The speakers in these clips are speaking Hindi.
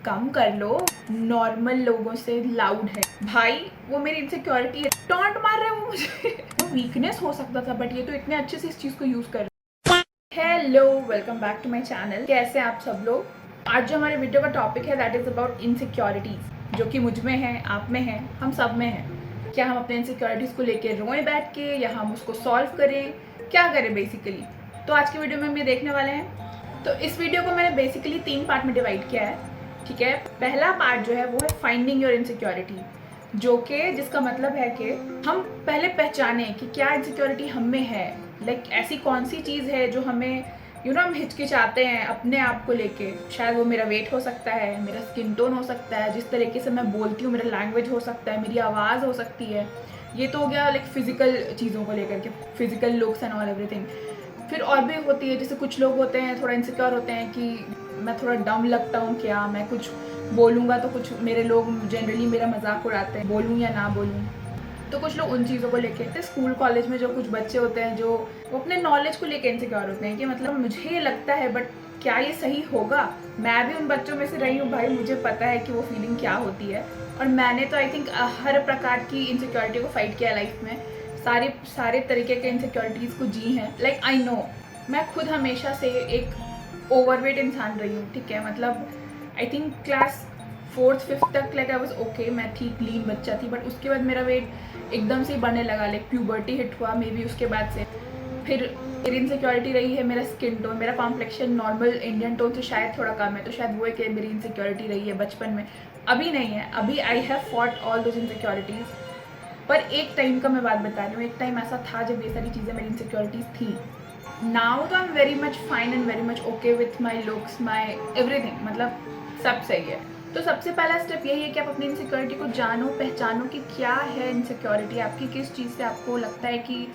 कम कर लो, नॉर्मल लोगों से लाउड है। भाई वो मेरी इनसिक्योरिटी है, टॉन्ट मार रहे हो वो मुझे। वो वीकनेस हो सकता था बट ये तो इतने अच्छे से इस चीज़ को यूज़ कर रहे हैं। Hello, welcome back to my channel. कैसे हैं आप सब लोग? आज जो हमारे वीडियो का टॉपिक है दैट इज़ अबाउट इनसिक्योरिटीज़, जो कि मुझ में है, आप में है, हम सब में है। क्या हम अपने इनसिक्योरिटीज़ को लेके रोएं बैठ के, या हम उसको सॉल्व करें, क्या करें बेसिकली। तो आज की वीडियो में हम ये देखने वाले हैं। तो इस वीडियो को मैंने बेसिकली 3 पार्ट में डिवाइड किया है, ठीक है। पहला पार्ट जो है वो है फाइंडिंग योर इनसिक्योरिटी, जो कि जिसका मतलब है कि हम पहले पहचाने कि क्या इनसिक्योरिटी हम में है। लाइक ऐसी कौन सी चीज़ है जो हमें हम हिचकिचाते हैं अपने आप को लेके। शायद वो मेरा वेट हो सकता है, मेरा स्किन टोन हो सकता है, जिस तरीके से मैं बोलती हूँ, मेरा लैंग्वेज हो सकता है, मेरी आवाज़ हो सकती है। ये तो हो गया लाइक फिजिकल चीज़ों को लेकर के, physical looks and all everything. फिर और भी होती है, जैसे कुछ लोग होते हैं थोड़ा इनसिक्योर होते हैं कि मैं थोड़ा डम लगता हूँ, क्या मैं कुछ बोलूँगा तो कुछ मेरे लोग जनरली मेरा मजाक उड़ाते हैं, बोलूँ या ना बोलूँ। तो कुछ लोग उन चीज़ों को लेके, स्कूल कॉलेज में जो कुछ बच्चे होते हैं जो वो अपने नॉलेज को लेके इनसिक्योर होते हैं कि मतलब मुझे लगता है बट क्या ये सही होगा। मैं भी उन बच्चों में से रही हूँ भाई, मुझे पता है कि वो फीलिंग क्या होती है। और मैंने तो आई थिंक हर प्रकार की इनसिक्योरिटी को फाइट किया लाइफ में, सारे तरीके के इनसिक्योरिटीज़ को जी हैं। लाइक आई नो, मैं खुद हमेशा से एक ओवरवेट इंसान रही हूँ, ठीक है। मतलब I think class 4th 5th तक लाइक आई वाज ओके, मैं ठीक लीन बच्चा थी। बट उसके बाद मेरा वेट एकदम से बढ़ने लगा, लाइक प्यूबर्टी हिट हुआ मे बी उसके बाद से। फिर मेरी इनसिक्योरिटी रही है मेरा स्किन टोन, मेरा कॉम्प्लेक्शन नॉर्मल इंडियन टोन से शायद थोड़ा कम है, तो शायद वो एक मेरी इनसिक्योरिटी रही है बचपन में। अभी नहीं है, अभी I have fought all those insecurities. पर एक टाइम का मैं बात बता रही हूँ, एक टाइम ऐसा था जब ये सारी चीज़ें मेरी इनसिक्योरिटीज़ थी। नाउ तो I am very much fine and very much okay with my looks, my everything, मतलब सब सही है। तो सबसे पहला स्टेप यही है कि आप अपनी इनसिक्योरिटी को जानो, पहचानो कि क्या है इनसिक्योरिटी आपकी, किस चीज़ से आपको लगता है कि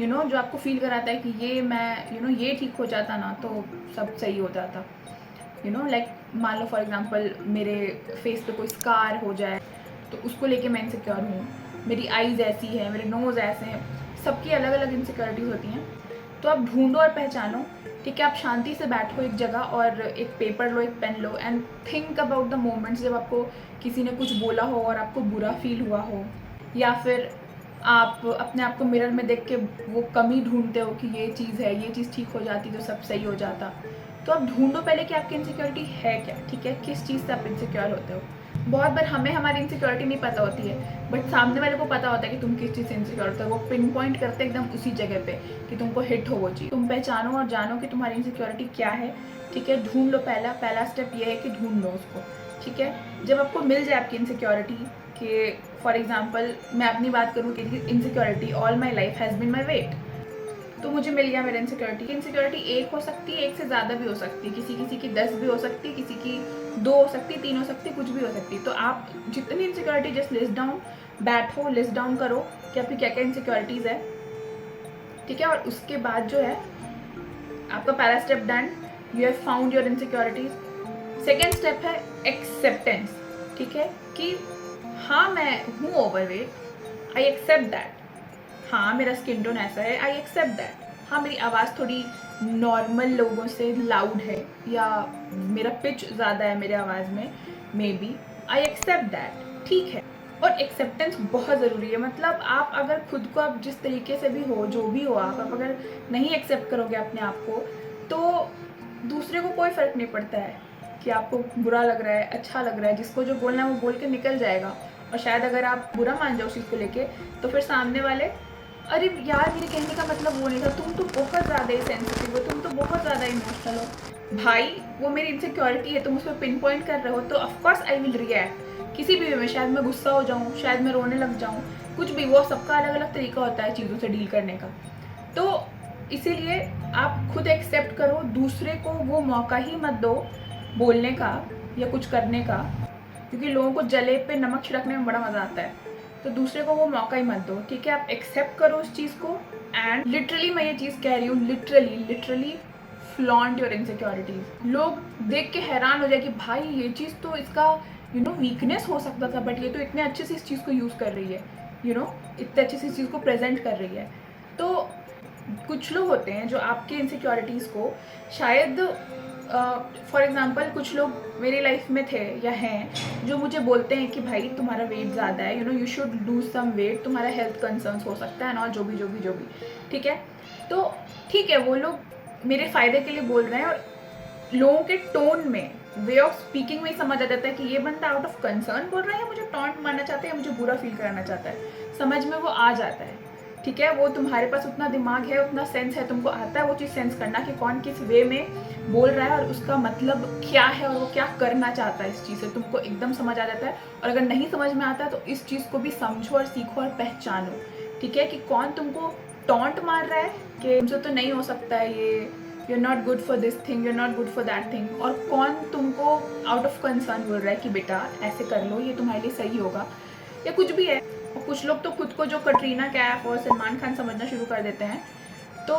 जो आपको फील कराता है कि ये मैं ये ठीक हो जाता ना तो सब सही हो जाता। लाइक मान लो फॉर एग्जांपल मेरे फेस पे कोई स्कार हो जाए तो उसको लेके मैं इनसिक्योर हूँ। मेरी आईज़ ऐसी है, मेरे नोज़ ऐसे हैं, सबकी अलग अलग इनसिक्योरिटीज़ होती हैं। तो आप ढूंढो और पहचानो, ठीक है। आप शांति से बैठो एक जगह और एक पेपर लो, एक पेन लो and think about the moments जब आपको किसी ने कुछ बोला हो और आपको बुरा फील हुआ हो, या फिर आप अपने आप को मिरर में देख के वो कमी ढूंढते हो कि ये चीज़ है, ये चीज़ ठीक हो जाती तो सब सही हो जाता। तो आप ढूंढो पहले कि आपकी इनसिक्योरिटी है क्या, ठीक है, किस चीज़ से आप इनसिक्योर होते हो। बहुत बार हमें हमारी इनसिक्योरिटी नहीं पता होती है, बट सामने वाले को पता होता है कि तुम किस चीज़ से इनसिक्योर होते हो। वो पिन पॉइंट करते हैं एकदम उसी जगह पे कि तुमको हिट हो वो चीज़। तुम पहचानो और जानो कि तुम्हारी इनसिक्योरिटी क्या है, ठीक है। ढूंढ लो, पहला स्टेप ये है कि ढूंढ लो उसको, ठीक है। जब आपको मिल जाए आपकी इनसिक्योरिटी, कि फॉर एग्जाम्पल मैं अपनी बात करूँ कि insecurity all my life has been my weight, तो मुझे मिल गया मेरा इनसिक्योरिटी। इनसिक्योरिटी एक हो सकती है, एक से ज़्यादा भी हो सकती है, किसी की 10 भी हो सकती है, किसी की 2 हो सकती है, 3 हो सकती है, कुछ भी हो सकती है। तो आप जितनी इनसिक्योरिटी जस्ट लिस्ट डाउन, बैठो लिस्ट डाउन करो कि आपकी क्या क्या इनसिक्योरिटीज़ है, ठीक है। और उसके बाद जो है आपका पहला step done, you have found your insecurities. Second step है एक्सेप्टेंस, ठीक है, कि हाँ मैं हूँ ओवरवेट, आई एक्सेप्ट दैट। हाँ मेरा स्किन टोन ऐसा है, आई एक्सेप्ट दैट। हाँ मेरी आवाज़ थोड़ी नॉर्मल लोगों से लाउड है, या मेरा पिच ज़्यादा है मेरे आवाज़ में, maybe, I accept that, ठीक है। और एक्सेप्टेंस बहुत ज़रूरी है। मतलब आप अगर खुद को, आप जिस तरीके से भी हो, जो भी हो, आप अगर नहीं एक्सेप्ट करोगे अपने आप को, तो दूसरे को कोई फ़र्क नहीं पड़ता है कि आपको बुरा लग रहा है, अच्छा लग रहा है। जिसको जो बोलना है वो बोल के निकल जाएगा। और शायद अगर आप बुरा मान जाओ उस चीज़ को लेके, तो फिर सामने वाले, अरे यार मेरे कहने का मतलब वो नहीं था, तुम तो बहुत ज़्यादा ही सेंसिटिव हो, तुम तो बहुत ज़्यादा इमोशनल हो। भाई वो मेरी इनसिक्योरिटी है, तुम उस पर पिन पॉइंट कर रहे हो, तो ऑफकोर्स आई विल रिएक्ट किसी भी वे में। शायद मैं गुस्सा हो जाऊँ, शायद मैं रोने लग जाऊँ, कुछ भी। वो सबका अलग अलग तरीका होता है चीज़ों से डील करने का। तो इसीलिए आप खुद एक्सेप्ट करो, दूसरे को वो मौका ही मत दो बोलने का या कुछ करने का, क्योंकि लोगों को जले पे नमक छिड़कने में बड़ा मज़ा आता है। तो दूसरे को वो मौका ही मत दो, ठीक है। आप एक्सेप्ट करो उस चीज़ को एंड लिटरली मैं ये चीज़ कह रही हूँ, लिटरली फ्लॉन्ट योर इनसिक्योरिटीज। लोग देख के हैरान हो जाए कि भाई ये चीज़ तो इसका वीकनेस हो सकता था, बट ये तो इतने अच्छे से इस चीज़ को यूज़ कर रही है, इतने अच्छे से इस चीज़ को प्रेजेंट कर रही है। तो कुछ लोग होते हैं जो आपके इनसिक्योरिटीज़ को शायद फॉर एग्जांपल कुछ लोग मेरी लाइफ में थे या हैं जो मुझे बोलते हैं कि भाई तुम्हारा वेट ज़्यादा है, you should lose some weight, तुम्हारा हेल्थ कंसर्न्स हो सकता है ना, जो भी, ठीक है। तो ठीक है, वो लोग मेरे फ़ायदे के लिए बोल रहे हैं, और लोगों के टोन में, वे ऑफ स्पीकिंग में ही समझ आ जाता है कि ये बंदा आउट ऑफ कंसर्न बोल रहा है, मुझे टॉन्ट मारना चाहता है या मुझे बुरा फील कराना चाहता है, समझ में वो आ जाता है, ठीक है। वो तुम्हारे पास उतना दिमाग है, उतना सेंस है, तुमको आता है वो चीज़ सेंस करना कि कौन किस वे में बोल रहा है और उसका मतलब क्या है और वो क्या करना चाहता है, इस चीज़ से तुमको एकदम समझ आ जाता है। और अगर नहीं समझ में आता है तो इस चीज़ को भी समझो और सीखो और पहचानो, ठीक है, कि कौन तुमको टॉन्ट मार रहा है कि तुमसे तो नहीं हो सकता है ये, you are not good for this thing, you are not good for that thing, और कौन तुमको आउट ऑफ कंसर्न बोल रहा है कि बेटा ऐसे कर लो, ये तुम्हारे लिए सही होगा, या कुछ भी है। और कुछ लोग तो खुद को जो कटरीना कैफ और सलमान खान समझना शुरू कर देते हैं, तो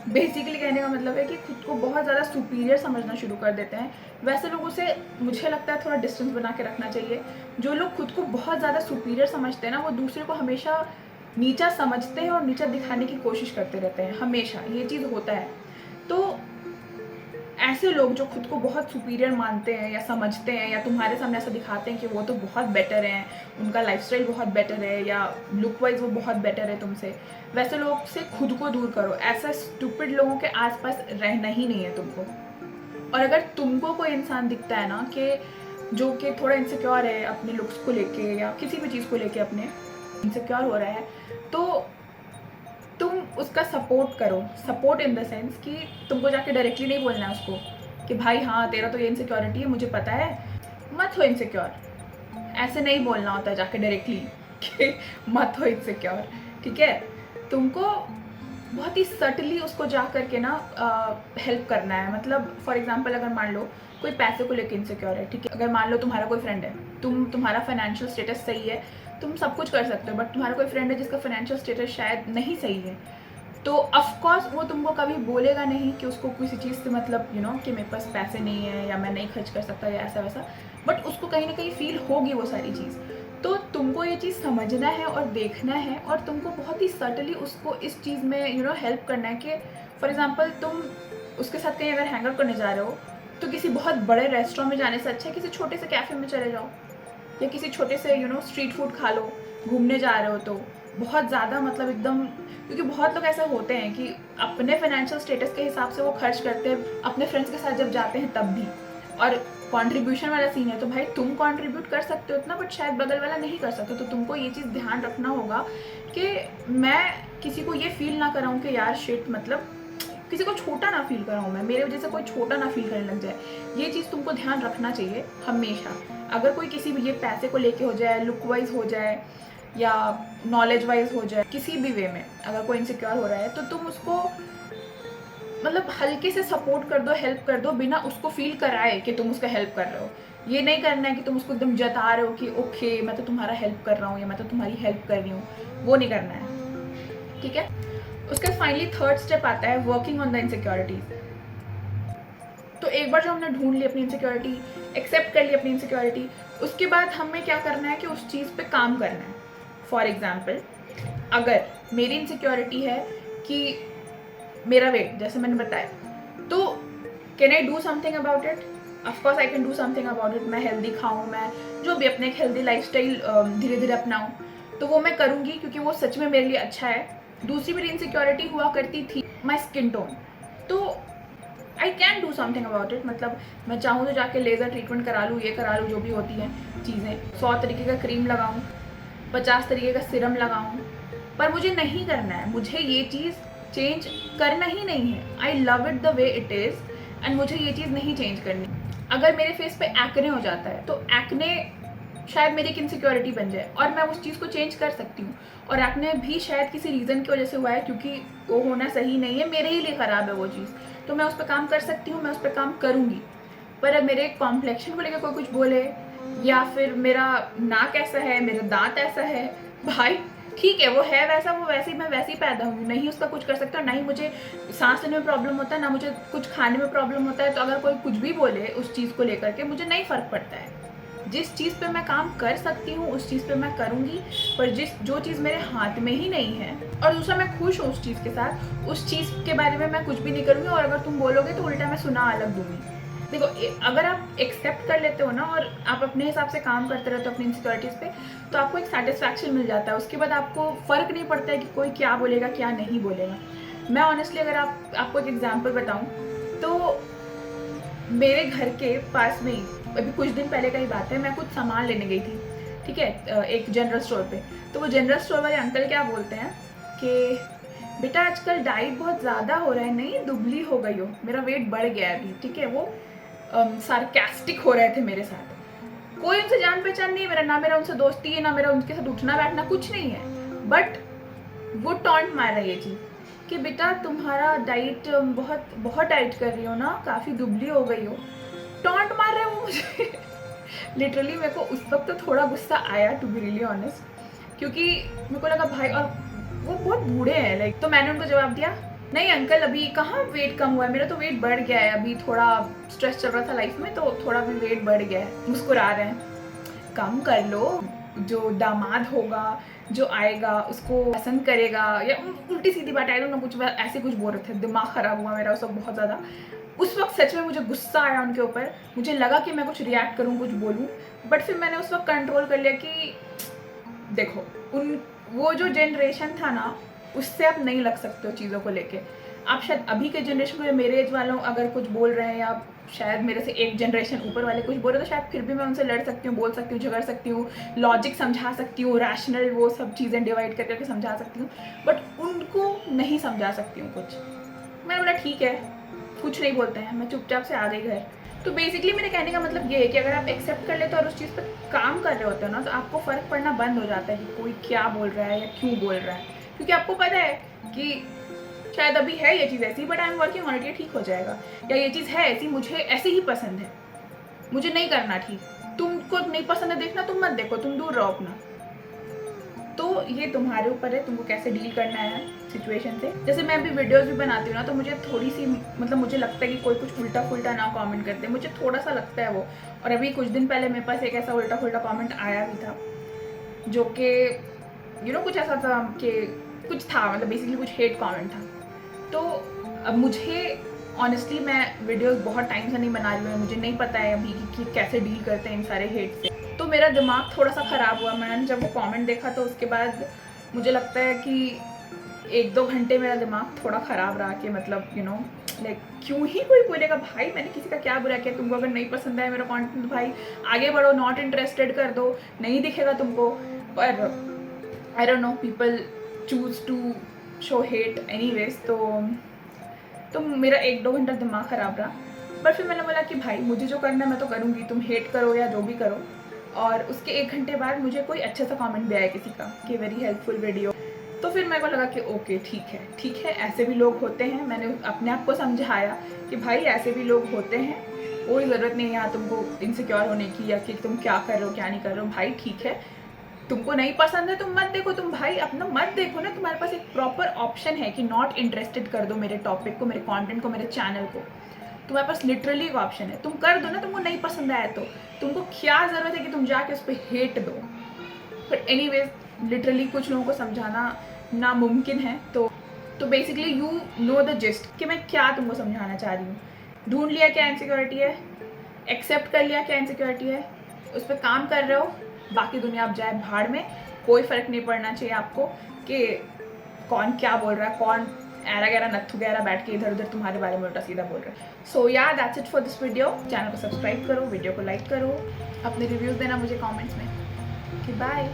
बेसिकली कहने का मतलब है कि खुद को बहुत ज़्यादा सुपीरियर समझना शुरू कर देते हैं। वैसे लोगों से मुझे लगता है थोड़ा डिस्टेंस बना के रखना चाहिए। जो लोग खुद को बहुत ज़्यादा सुपीरियर समझते हैं ना, वो दूसरे को हमेशा नीचा समझते हैं और नीचा दिखाने की कोशिश करते रहते हैं, हमेशा ये चीज़ होता है। तो ऐसे लोग जो खुद को बहुत सुपीरियर मानते हैं या समझते हैं या तुम्हारे सामने ऐसा दिखाते हैं कि वो तो बहुत बेटर हैं, उनका लाइफस्टाइल बहुत बेटर है या लुक वाइज वो बहुत बेटर है तुमसे, वैसे लोग से खुद को दूर करो। ऐसा स्टूपिड लोगों के आसपास रहना ही नहीं है तुमको। और अगर तुमको कोई इंसान दिखता है ना कि जो कि थोड़ा इनसिक्योर है अपने लुक्स को लेके या किसी भी चीज़ को लेके अपने इनसिक्योर हो रहा है, तो तुम उसका सपोर्ट करो। सपोर्ट इन द सेंस कि तुमको जाके डायरेक्टली नहीं बोलना है उसको कि भाई हाँ तेरा तो ये इनसिक्योरिटी है, मुझे पता है, मत हो इनसिक्योर। ऐसे नहीं बोलना होता जाके डायरेक्टली कि मत हो इनसिक्योर, ठीक है। तुमको बहुत ही सटली उसको जा करके ना हेल्प करना है। मतलब फॉर एग्जांपल अगर मान लो कोई पैसे को लेकर इनसिक्योर है, ठीक है, अगर मान लो तुम्हारा कोई फ्रेंड है, तुम्हारा फाइनेंशियल स्टेटस सही है, तुम सब कुछ कर सकते हो, बट तुम्हारा कोई फ्रेंड है जिसका फाइनेंशियल स्टेटस शायद नहीं सही है, तो ऑफकोर्स वो तुमको कभी बोलेगा नहीं कि उसको किसी चीज़ से मतलब कि मेरे पास पैसे नहीं है या मैं नहीं खर्च कर सकता या ऐसा वैसा, बट उसको कहीं ना कहीं फील होगी वो सारी चीज़। तो तुमको ये चीज़ समझना है और देखना है, और तुमको बहुत ही सटली उसको इस चीज़ में हेल्प करना है कि फॉर एग्जांपल तुम उसके साथ कहीं अगर हैंग आउट करने जा रहे हो, तो किसी बहुत बड़े रेस्टोरेंट में जाने से अच्छा है किसी छोटे से कैफ़े में चले जाओ, या किसी छोटे से स्ट्रीट फूड खा लो। घूमने जा रहे हो तो बहुत ज़्यादा मतलब एकदम, क्योंकि बहुत लोग ऐसे होते हैं कि अपने फाइनेंशियल स्टेटस के हिसाब से वो खर्च करते हैं, अपने फ्रेंड्स के साथ जब जाते हैं तब भी। और कंट्रीब्यूशन वाला सीन है तो भाई तुम कंट्रीब्यूट कर सकते हो इतना, बट शायद बगल वाला नहीं कर सकते। तो तुमको ये चीज़ ध्यान रखना होगा कि मैं किसी को ये फील ना कराऊँ कि यार शिट, मतलब किसी को छोटा ना फील कराऊँ, मैं मेरे वजह से कोई छोटा ना फील करने लग जाए। ये चीज़ तुमको ध्यान रखना चाहिए हमेशा। अगर कोई किसी भी ये पैसे को लेके हो जाए, लुक वाइज हो जाए या नॉलेज वाइज हो जाए, किसी भी वे में अगर कोई इनसिक्योर हो रहा है, तो तुम उसको मतलब हल्के से सपोर्ट कर दो, हेल्प कर दो, बिना उसको फील कराए कि तुम उसका हेल्प कर रहे हो। ये नहीं करना है कि तुम उसको एकदम जता रहे हो कि ओके मैं तो तुम्हारा हेल्प कर रहा हूँ या मैं तो तुम्हारी हेल्प कर रही हूँ, वो नहीं करना है, ठीक है। उसका फाइनली थर्ड स्टेप आता है वर्किंग ऑन द इनसिक्योरिटीज। तो एक बार जो हमने ढूंढ ली अपनी इनसिक्योरिटी, एक्सेप्ट कर ली अपनी इनसिक्योरिटी, उसके बाद हमें क्या करना है कि उस चीज़ पे काम करना है। फॉर एग्जाम्पल अगर मेरी इनसिक्योरिटी है कि मेरा वेट, जैसे मैंने बताया, तो can I do something about it? Of course I can do something about it. मैं हेल्दी खाऊँ, मैं जो भी अपने एक हेल्दी लाइफस्टाइल धीरे धीरे अपनाऊँ, तो वो मैं करूँगी क्योंकि वो सच में मेरे लिए अच्छा है। दूसरी मेरी इनसिक्योरिटी हुआ करती थी माई स्किन टोन, तो I can do something about it. मतलब मैं चाहूँ तो जाके लेज़र ट्रीटमेंट करा लूँ, ये करा लूँ, जो भी होती हैं चीज़ें, 100 तरीके का क्रीम लगाऊँ, 50 तरीके का सिरम लगाऊँ, पर मुझे नहीं करना है। मुझे ये चीज़ चेंज करना ही नहीं है। I love it the way it is and मुझे ये चीज़ नहीं चेंज करनी। अगर मेरे फेस पे एक्ने हो जाता है तो एक्ने शायद मेरी एक इनसिक्योरिटी बन जाए और मैं उस चीज़ को चेंज कर सकती हूँ। और एक्ने भी शायद किसी रीज़न की वजह से हुआ है, क्योंकि वो होना सही नहीं है, मेरे ही लिए ख़राब है वो चीज़, तो मैं उस पर काम कर सकती हूँ, मैं उस पर काम करूँगी। पर अब मेरे कॉम्प्लेक्शन को लेकर कोई कुछ बोले या फिर मेरा नाक ऐसा है, मेरा दांत ऐसा है, भाई ठीक है वो है वैसा, वो वैसे ही, मैं वैसे ही पैदा हुई, नहीं उसका कुछ कर सकता, ना ही मुझे सांस लेने में प्रॉब्लम होता है, ना मुझे कुछ खाने में प्रॉब्लम होता है। तो अगर कोई कुछ भी बोले उस चीज़ को लेकर के, मुझे नहीं फ़र्क पड़ता है। जिस चीज़ पे मैं काम कर सकती हूँ उस चीज़ पे मैं करूँगी, पर जो चीज़ मेरे हाथ में ही नहीं है, और दूसरा मैं खुश हूँ उस चीज़ के साथ, उस चीज़ के बारे में मैं कुछ भी नहीं करूँगी। और अगर तुम बोलोगे तो उल्टा मैं सुना अलग दूँगी। देखो अगर आप एक्सेप्ट कर लेते हो ना और आप अपने हिसाब से काम करते रहते हो अपनी इनसिक्योरिटीज़ पे, तो आपको एक सेटिस्फैक्शन मिल जाता है। उसके बाद आपको फ़र्क नहीं पड़ता है कि कोई क्या बोलेगा क्या नहीं बोलेगा। मैं ऑनेस्टली अगर आपको एक एग्जांपल बताऊं, तो मेरे घर के पास में ही अभी कुछ दिन पहले का ही बात है, मैं कुछ सामान लेने गई थी, ठीक है, एक जनरल स्टोर पे। तो वो जनरल स्टोर वाले अंकल क्या बोलते हैं कि बेटा आजकल डाइट बहुत ज़्यादा हो रहा है, नहीं दुबली हो गई हो, मेरा वेट बढ़ गया है अभी, ठीक है। वो सार्केस्टिक हो रहे थे मेरे साथ। कोई उनसे जान पहचान नहीं है मेरा, ना मेरा उनसे दोस्ती है, ना मेरा उनके साथ उठना बैठना, कुछ नहीं है, बट वो टॉन्ट मार रही है चीज़ कि बेटा तुम्हारा डाइट बहुत बहुत डाइट कर रही हो ना, काफ़ी दुबली हो गई हो। टॉन्ट मार रहे हो मुझे लिटरली मेरे को उस वक्त तो थोड़ा गुस्सा आया, टू बी रियली ऑनेस्ट, क्योंकि मेरे को लगा भाई, और वो बहुत बूढ़े हैं लाइक। तो मैंने उनको जवाब दिया, नहीं अंकल अभी कहाँ वेट कम हुआ है, मेरा तो वेट बढ़ गया है, अभी थोड़ा स्ट्रेस चल रहा था लाइफ में तो थोड़ा भी वेट बढ़ गया है। मुस्कुरा रहे हैं, कम कर लो, जो दामाद होगा जो आएगा उसको पसंद करेगा, या उल्टी सीधी बात, आई डोंट नो, कुछ ऐसे कुछ बोल रहे थे। दिमाग ख़राब हुआ मेरा उस वक्त बहुत ज़्यादा। उस वक्त सच में मुझे गुस्सा आया उनके ऊपर, मुझे लगा कि मैं कुछ रिएक्ट करूँ, कुछ बोलूँ, बट फिर मैंने उस वक्त कंट्रोल कर लिया कि देखो वो जो जनरेशन था ना, उससे आप नहीं लग सकते हो चीज़ों को लेके। आप शायद अभी के जनरेशन को, मेरे एज वालों अगर कुछ बोल रहे हैं, या शायद मेरे से एक जनरेशन ऊपर वाले कुछ बोल रहे, तो शायद फिर भी मैं उनसे लड़ सकती हूँ, बोल सकती हूँ, झगड़ सकती हूँ, लॉजिक समझा सकती हूँ, रैशनल वो सब चीज़ें डिवाइड कर करके समझा सकती हूँ, बट उनको नहीं समझा सकती हूँ कुछ। मैंने बोला ठीक है, कुछ नहीं बोलते हैं, मैं चुपचाप से आ गई घर। तो बेसिकली मेरे कहने का मतलब ये है कि अगर आप एक्सेप्ट कर लेते हो और उस चीज़ पर काम कर रहे होते हो ना, तो आपको फ़र्क पड़ना बंद हो जाता है कि कोई क्या बोल रहा है या क्यों बोल रहा है, क्योंकि आपको पता है कि शायद अभी है ये चीज़ ऐसी, but I am working on it, ये ठीक हो जाएगा, या ये चीज़ है ऐसी, मुझे ऐसे ही पसंद है, मुझे नहीं करना ठीक, तुमको नहीं पसंद है देखना, तुम मत देखो, तुम दूर रहो अपना। तो ये तुम्हारे ऊपर है, तुमको कैसे डील करना है सिचुएशन से। जैसे मैं अभी वीडियोस भी बनाती हूँ ना, तो मुझे थोड़ी सी मतलब मुझे लगता है कि कोई कुछ उल्टा फुल्टा ना कमेंट करते, मुझे थोड़ा सा लगता है वो। और अभी कुछ दिन पहले मेरे पास एक ऐसा उल्टा फुल्टा कमेंट आया भी था, जो कि कुछ ऐसा था कि कुछ था, मतलब बेसिकली कुछ हेट कमेंट था। तो अब मुझे ऑनेस्टली, मैं वीडियोस बहुत टाइम से नहीं बना रही हूँ, मुझे नहीं पता है अभी कि कैसे डील करते हैं इन सारे हेट से। तो मेरा दिमाग थोड़ा सा ख़राब हुआ, मैंने जब वो कमेंट देखा तो उसके बाद मुझे लगता है कि 1-2 घंटे मेरा दिमाग थोड़ा ख़राब रहा कि मतलब लाइक क्यों ही कोई बोलेगा, भाई मैंने किसी का क्या बुरा किया, तुमको अगर नहीं पसंद है मेरा कंटेंट तो भाई आगे बढ़ो, नॉट इंटरेस्टेड कर दो, नहीं दिखेगा तुमको। पर I don't know, people choose to show hate anyways. तो मेरा 1-2 घंटा दिमाग ख़राब रहा, बट फिर मैंने बोला कि भाई मुझे जो करना है मैं तो करूँगी, तुम हेट करो या जो भी करो। और उसके 1 घंटे बाद मुझे कोई अच्छा सा कमेंट भी आया किसी का कि वेरी हेल्पफुल वीडियो। तो फिर मेरे को लगा कि ओके ठीक है, ऐसे भी लोग होते हैं। मैंने अपने आप को समझाया कि भाई ऐसे भी लोग होते हैं, कोई ज़रूरत नहीं है यहाँ तुमको इनसिक्योर होने की, या कि तुम क्या कर रहे हो क्या नहीं कर रहे हो। भाई ठीक है, तुमको नहीं पसंद है तुम मत देखो, तुम भाई अपना मत देखो ना, तुम्हारे पास एक प्रॉपर ऑप्शन है कि नॉट इंटरेस्टेड कर दो मेरे टॉपिक को, मेरे कंटेंट को, मेरे चैनल को। तुम्हारे पास लिटरली एक ऑप्शन है, तुम कर दो ना। तुमको नहीं पसंद आया तो तुमको क्या ज़रूरत है कि तुम जाके उस पर हेट दो। बट एनीवेज लिटरली कुछ लोगों को समझाना नामुमकिन है। तो basically you know the gist कि मैं क्या तुमको समझाना चाह रही हूँ। ढूंढ लिया क्या इनसिक्योरिटी है, एक्सेप्ट कर लिया क्या इनसिक्योरिटी है, उस पर काम कर रहे हो, बाकी दुनिया अब जाए भाड़ में। कोई फ़र्क नहीं पड़ना चाहिए आपको कि कौन क्या बोल रहा है, कौन ऐरा गैरा नत्थु गैरा बैठ के इधर उधर तुम्हारे बारे में उल्टा सीधा बोल रहा है। सो या that's it for this video. Channel को सब्सक्राइब करो, वीडियो को लाइक करो, अपने रिव्यूज़ देना मुझे कमेंट्स में। बाय।